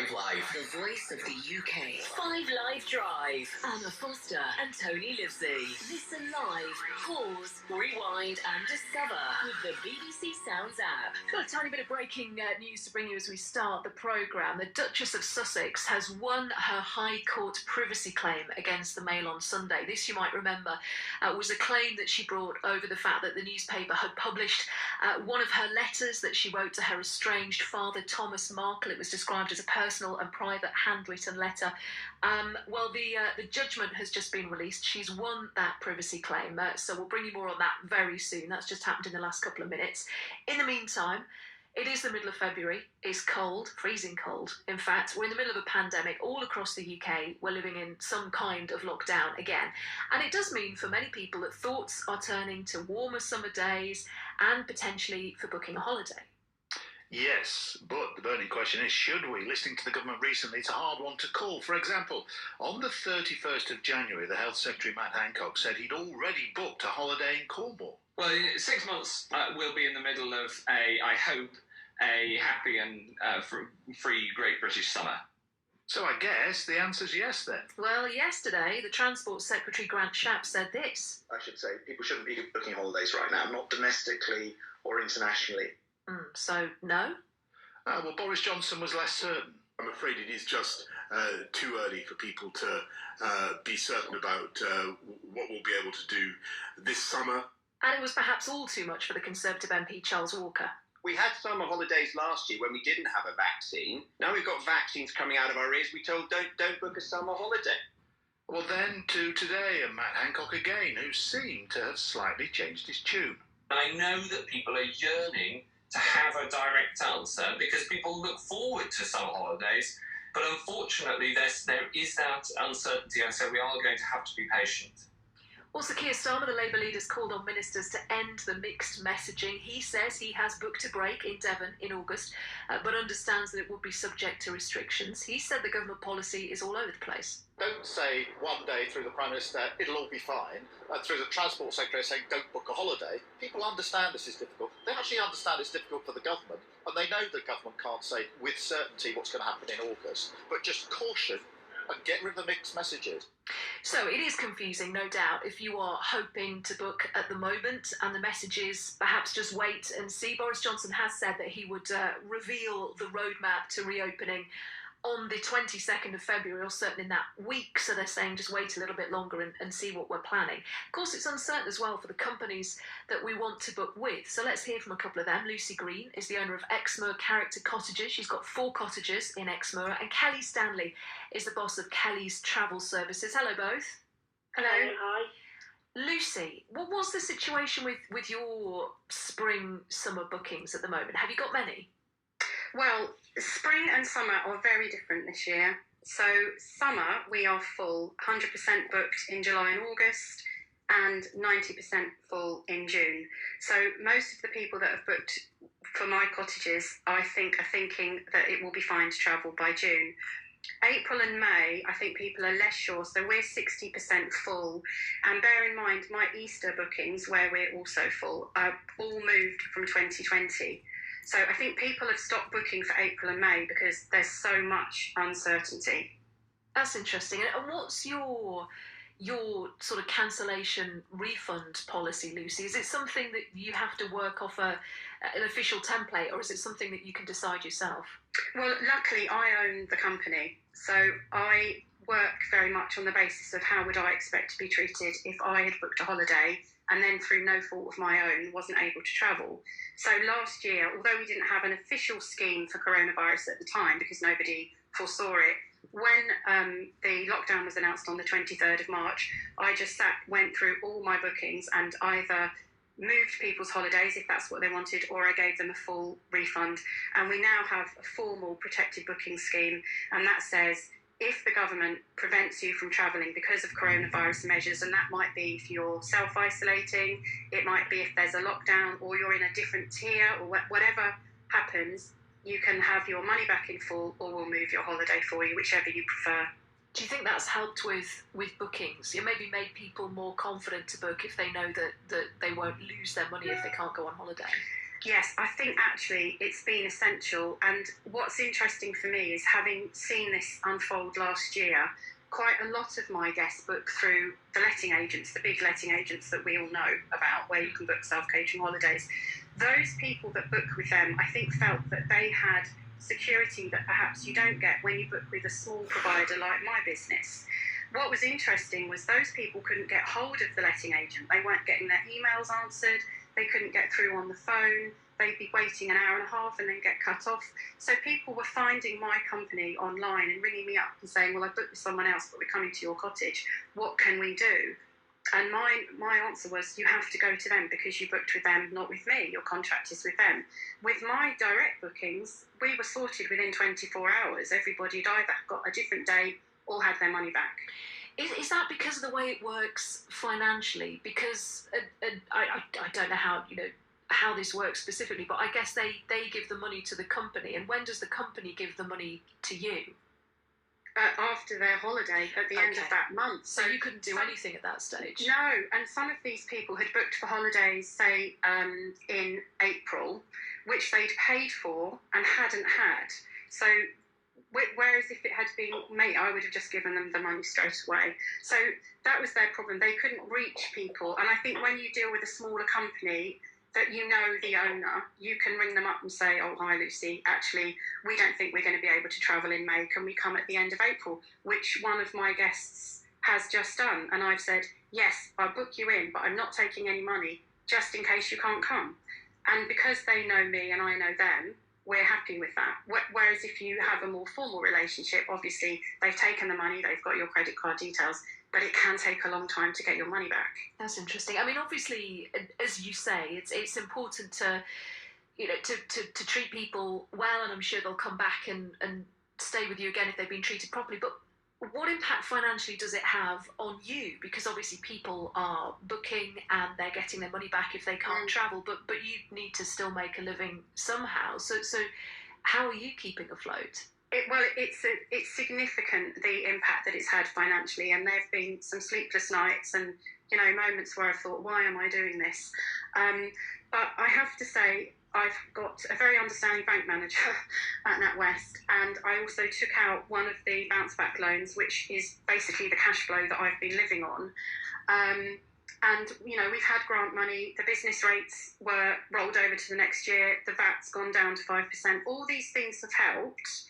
5 Live. The voice of the UK. 5 Live Drive. Anna Foster and Tony Livesey. Listen live, pause, rewind and discover with the BBC Sounds app. Got a tiny bit of breaking news to bring you as we start the programme. The Duchess of Sussex has won her High Court privacy claim against the Mail on Sunday. This, you might remember, was a claim that she brought over the fact that the newspaper had published one of her letters that she wrote to her estranged father, Thomas Markle. It was described as a personal and private handwritten letter. Well, the judgment has just been released. She's won that privacy claim, so we'll bring you more on that very soon. That's just happened in the last couple of minutes. In the meantime, it is the middle of February. It's cold, freezing cold. In fact, we're in the middle of a pandemic all across the UK. We're living in some kind of lockdown again. And it does mean for many people that thoughts are turning to warmer summer days and potentially for booking a holiday. Yes, but the burning question is, should we? Listening to the government recently, it's a hard one to call. For example, on the 31st of January, the Health Secretary, Matt Hancock, said he'd already booked a holiday in Cornwall. Well, in 6 months, we'll be in the middle of I hope, a happy and free Great British summer. So I guess the answer's yes, then. Well, yesterday, the Transport Secretary, Grant Shapps, said this. I should say, people shouldn't be booking holidays right now, not domestically or internationally. So, no? Well, Boris Johnson was less certain. I'm afraid it is just too early for people to be certain about what we'll be able to do this summer. And it was perhaps all too much for the Conservative MP Charles Walker. We had summer holidays last year when we didn't have a vaccine. Now we've got vaccines coming out of our ears. We told don't book a summer holiday. Well, then to today, and Matt Hancock again, who seemed to have slightly changed his tune. I know that people are yearning to have a direct answer because people look forward to summer holidays, but unfortunately there is that uncertainty, and so we are going to have to be patient. Also, Keir Starmer, the Labour leader's called on ministers to end the mixed messaging. He says he has booked a break in Devon in August, but understands that it would be subject to restrictions. He said the government policy is all over the place. Don't say one day through the Prime Minister, it'll all be fine, and through the Transport Secretary saying don't book a holiday. People understand this is difficult. They actually understand it's difficult for the government, and they know the government can't say with certainty what's going to happen in August, but just caution and get rid of the mixed messages. So it is confusing, no doubt, if you are hoping to book at the moment and the message is perhaps just wait and see. Boris Johnson has said that he would reveal the roadmap to reopening on the 22nd of February, or certainly in that week, so they're saying just wait a little bit longer and see what we're planning. Of course, it's uncertain as well for the companies that we want to book with, so let's hear from a couple of them. Lucy Green is the owner of Exmoor Character Cottages. She's got 4 cottages in Exmoor, and Kelly Stanley is the boss of Kelly's Travel Services. Hello both. Hello. Hi. Lucy, what was the situation with your spring-summer bookings at the moment? Have you got many? Well, spring and summer are very different this year. So summer, we are full, 100% booked in July and August, and 90% full in June. So most of the people that have booked for my cottages, I think, are thinking that it will be fine to travel by June. April and May, I think people are less sure, so we're 60% full. And bear in mind, my Easter bookings, where we're also full, are all moved from 2020. So I think people have stopped booking for April and May because there's so much uncertainty. That's interesting. And what's your sort of cancellation refund policy, Lucy? Is it something that you have to work off an official template, or is it something that you can decide yourself? Well, luckily I own the company, so I work very much on the basis of how would I expect to be treated if I had booked a holiday and then through no fault of my own wasn't able to travel. So last year, although we didn't have an official scheme for coronavirus at the time because nobody foresaw it, when the lockdown was announced on the 23rd of March, I just went through all my bookings and either moved people's holidays if that's what they wanted, or I gave them a full refund. And we now have a formal protected booking scheme, and that says if the government prevents you from travelling because of coronavirus measures, and that might be if you're self-isolating, it might be if there's a lockdown or you're in a different tier, or whatever happens, you can have your money back in full, or we'll move your holiday for you, whichever you prefer. Do you think that's helped with bookings? It maybe made people more confident to book if they know that they won't lose their money if they can't go on holiday? Yes, I think actually it's been essential. And what's interesting for me is, having seen this unfold last year, quite a lot of my guests book through the letting agents, the big letting agents that we all know about, where you can book self-catering holidays. Those people that book with them, I think, felt that they had security that perhaps you don't get when you book with a small provider like my business. What was interesting was those people couldn't get hold of the letting agent. They weren't getting their emails answered. They couldn't get through on the phone. They'd be waiting an hour and a half and then get cut off. So people were finding my company online and ringing me up and saying, well, I booked with someone else, but we're coming to your cottage. What can we do? And my answer was, you have to go to them, because you booked with them, not with me. Your contract is with them. With my direct bookings, we were sorted within 24 hours. Everybody had either got a different date or had their money back. Is that because of the way it works financially? Because I don't know how this works specifically, but I guess they give the money to the company. And when does the company give the money to you? After their holiday, at the end of that month. So you couldn't do anything at that stage? No, and some of these people had booked for holidays, say, in April, which they'd paid for and hadn't had. So whereas if it had been me, I would have just given them the money straight away. So that was their problem. They couldn't reach people. And I think when you deal with a smaller company, that you know the owner, you can ring them up and say, oh, hi, Lucy, actually, we don't think we're going to be able to travel in May. Can we come at the end of April? Which one of my guests has just done. And I've said, yes, I'll book you in, but I'm not taking any money just in case you can't come. And because they know me and I know them, we're happy with that. Whereas if you have a more formal relationship, obviously they've taken the money, they've got your credit card details, but it can take a long time to get your money back. That's interesting. I mean, obviously, as you say, it's important to treat people well, and I'm sure they'll come back and stay with you again if they've been treated properly. But what impact financially does it have on you? Because obviously people are booking and they're getting their money back if they can't travel, but you need to still make a living somehow. So how are you keeping afloat? It's significant, the impact that it's had financially, and there have been some sleepless nights and moments where I've thought, why am I doing this? But I have to say, I've got a very understanding bank manager at NatWest, and I also took out one of the bounce back loans, which is basically the cash flow that I've been living on. And we've had grant money, the business rates were rolled over to the next year, the VAT's gone down to 5%. All these things have helped.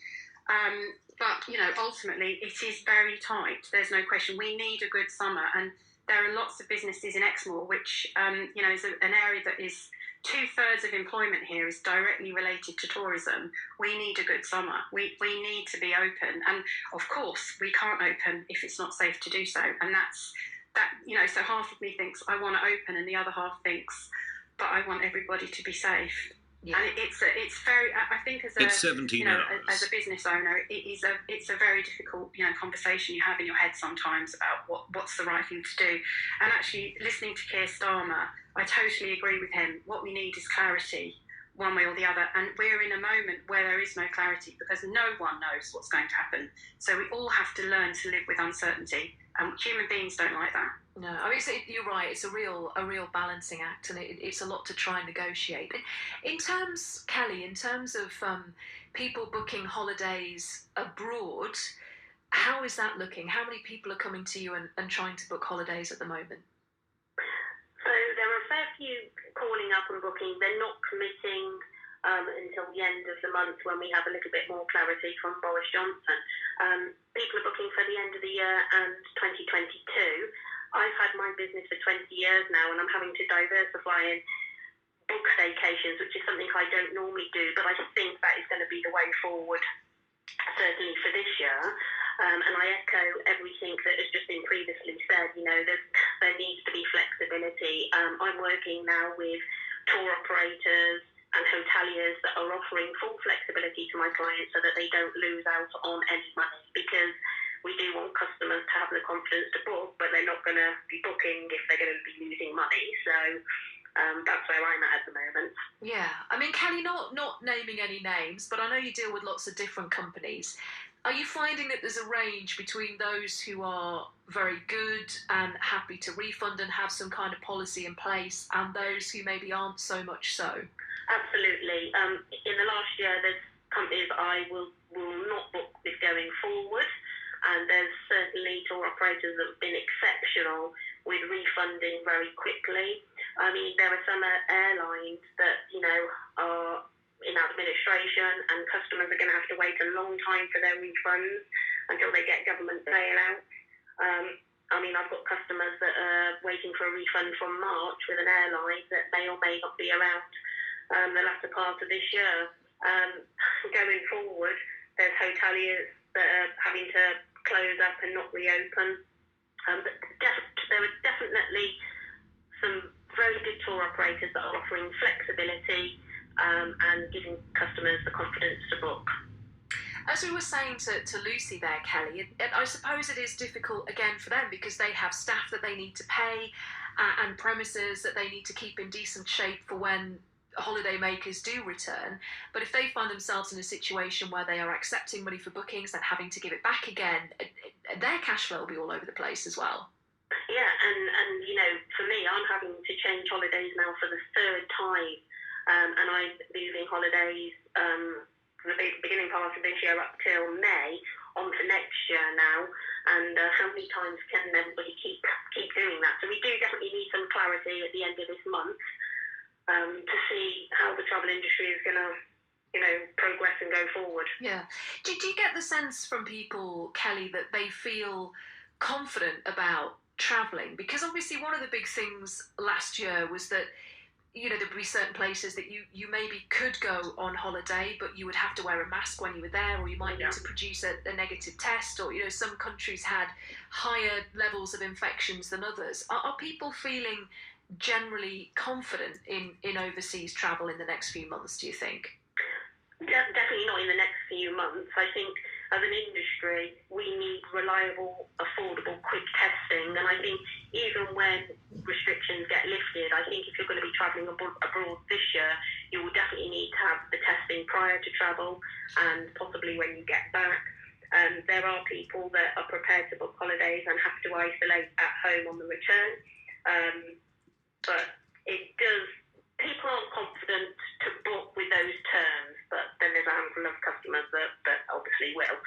But ultimately it is very tight. There's no question. We need a good summer, and there are lots of businesses in Exmoor, which is an area that is 2/3 of employment here is directly related to tourism. We need a good summer. We need to be open, and of course we can't open if it's not safe to do so. And that's that. So half of me thinks I want to open, and the other half thinks, but I want everybody to be safe. Yeah. And it's very. I think as it's 17 hours. As a business owner, it's a very difficult conversation you have in your head sometimes about what's the right thing to do. And actually, listening to Keir Starmer, I totally agree with him. What we need is clarity, one way or the other. And we're in a moment where there is no clarity because no one knows what's going to happen. So we all have to learn to live with uncertainty. And human beings don't like that. No, I mean, you're right. It's a real balancing act, and it's a lot to try and negotiate. In terms, Kelly, in terms of people booking holidays abroad, how is that looking? How many people are coming to you and trying to book holidays at the moment? So there are a fair few calling up and booking. They're not committing until the end of the month when we have a little bit more clarity from Boris Johnson. People are booking for the end of the year and 2022. I've had my business for 20 years now, and I'm having to diversify and book staycations, which is something I don't normally do, but I think that is going to be the way forward, certainly for this year. And I echo everything that has just been previously said. There needs to be flexibility. I'm working now with tour operators and hoteliers that are offering full flexibility to my clients so that they don't lose out on any money, because we do want customers to have the confidence to book, but they're not going to be booking if they're going to be losing money. So that's where I'm at the moment. Yeah, I mean, Kelly, not naming any names, but I know you deal with lots of different companies. Are you finding that there's a range between those who are very good and happy to refund and have some kind of policy in place, and those who maybe aren't so much so? Absolutely. In the last year, there's companies I will not book with going forward, and there's certainly tour operators that have been exceptional with refunding very quickly. I mean, there are some airlines that, are in administration, and customers are going to have to wait a long time for their refunds until they get government bailout. I mean, I've got customers that are waiting for a refund from March with an airline that may or may not be around the latter part of this year. Going forward, there's hoteliers that are having to close up and not reopen. But there are definitely some very good tour operators that are offering flexibility and giving customers the confidence to book. As we were saying to Lucy there, Kelly, I suppose it is difficult again for them because they have staff that they need to pay and premises that they need to keep in decent shape for when holiday makers do return. But if they find themselves in a situation where they are accepting money for bookings and having to give it back again, their cash flow will be all over the place as well. Yeah, and for me, I'm having to change holidays now for the third time. And I'm moving holidays the beginning part of this year up till May, on for next year now. And how many times can everybody keep doing that? So we do definitely need some clarity at the end of this month to see how the travel industry is going to, progress and go forward. Yeah. Do you get the sense from people, Kelly, that they feel confident about travelling? Because obviously one of the big things last year was that there would be certain places that you maybe could go on holiday, but you would have to wear a mask when you were there, or you might need to produce a negative test, or some countries had higher levels of infections than others. Are people feeling generally confident in overseas travel in the next few months, do you think? Definitely not in the next few months. I think as an industry, we need reliable, affordable, quick testing. And I think even when restrictions get lifted, I think if you're going to be travelling abroad this year, you will definitely need to have the testing prior to travel and possibly when you get back. There are people that are prepared to book holidays and have to isolate at home on the return. But people aren't confident to book with those terms, but then there's a handful of customers that obviously will.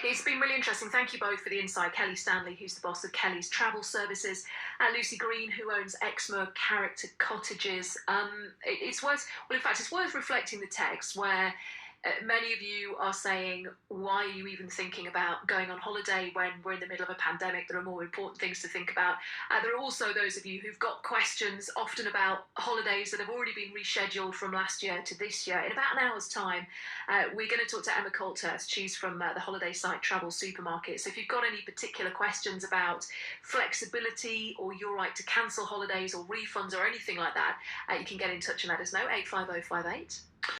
It's been really interesting. Thank you both for the insight. Kelly Stanley, who's the boss of Kelly's Travel Services, and Lucy Green, who owns Exmoor Character Cottages. It's worth reflecting the text where many of you are saying, why are you even thinking about going on holiday when we're in the middle of a pandemic? There are more important things to think about. There are also those of you who've got questions often about holidays that have already been rescheduled from last year to this year. In about an hour's time, we're going to talk to Emma Coulthurst. She's from the holiday site Travel Supermarket. So if you've got any particular questions about flexibility or your right to cancel holidays or refunds or anything like that, you can get in touch and let us know, 85058.